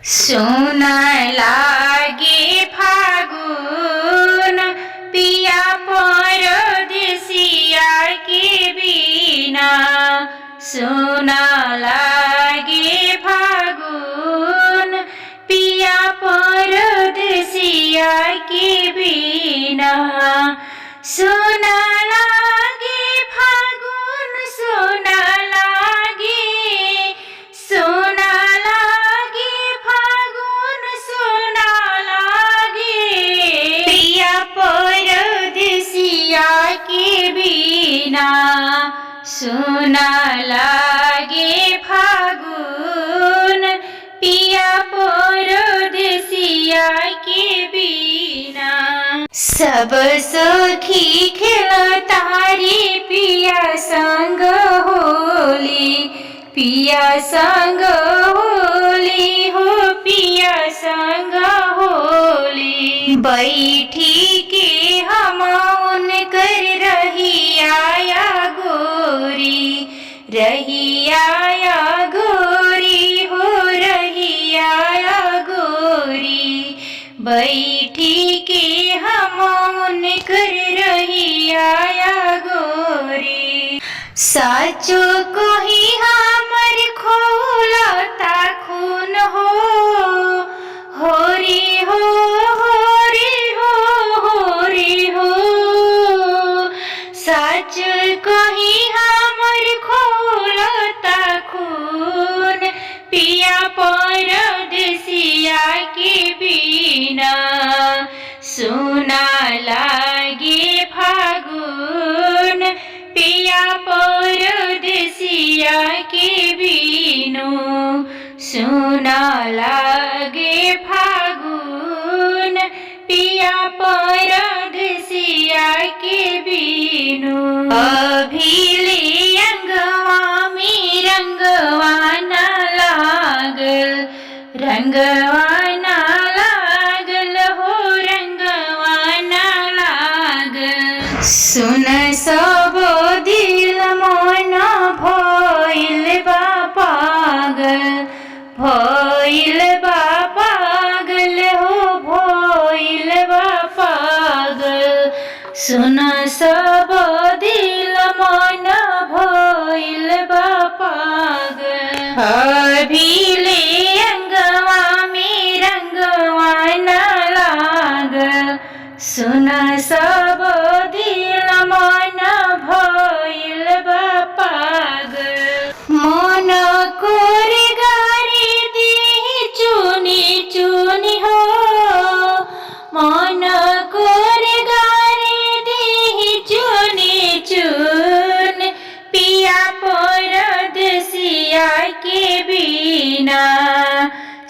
सोना लागे फागुन पिया परदेसिया के बिना। सोना लागे फागुन पिया परदेसिया के बिना। सोना लागे फागुन सोना लागे सोना लागे फागुन सोना लागे पिया परदेसिया के बिना। सोना लागे फागुन पिया परदेसिया के बिना। सब सखी खेलतारी पिया संग होली पिया संग होली हो पिया संग होली। बैठी के हम उनकर रहिया गोरी रहिया गोरी हो रहिया गोरी। बैठी के हम उनकर रहिया गोरी। साचो कोही हमर खोलता खून हो होरी हो होरी हो होरी हो। सच कोही हमर खोलता खून पिया परदेसिया के बिना। सोना लागे फागुन पिया परदेसिया के बिनु। सोना लागे फागुन पिया परदेसिया के बिनु। अभिले अंगवा में रंगवा न लागल रंगवा न लागल हो रंगवा न लागल। सुन सब दिल मन भइल बा पागल भइल बा पागल हो भइल बा पागल। सुन सब दिल मन भइल बा पागल। अभिले अंगवा में रंगवा न लागल। सुन सब दिल मन भइल बा पागल। मन कोरे गारी देहि चुनी चुनी हो मन कोरे गारी देहि चुनी चुन पिया परदेसिया के बिना।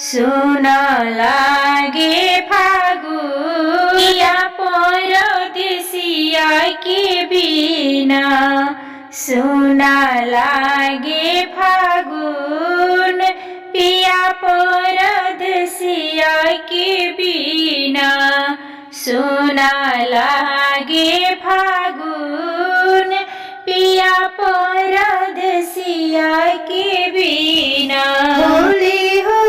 सोना लागे फागुन पिया परदेसिया के बिना। सोना लागे फागुन पिया परदेसिया के बिना। सोना लागे फागुन पिया परदेसिया के बिना। होली हो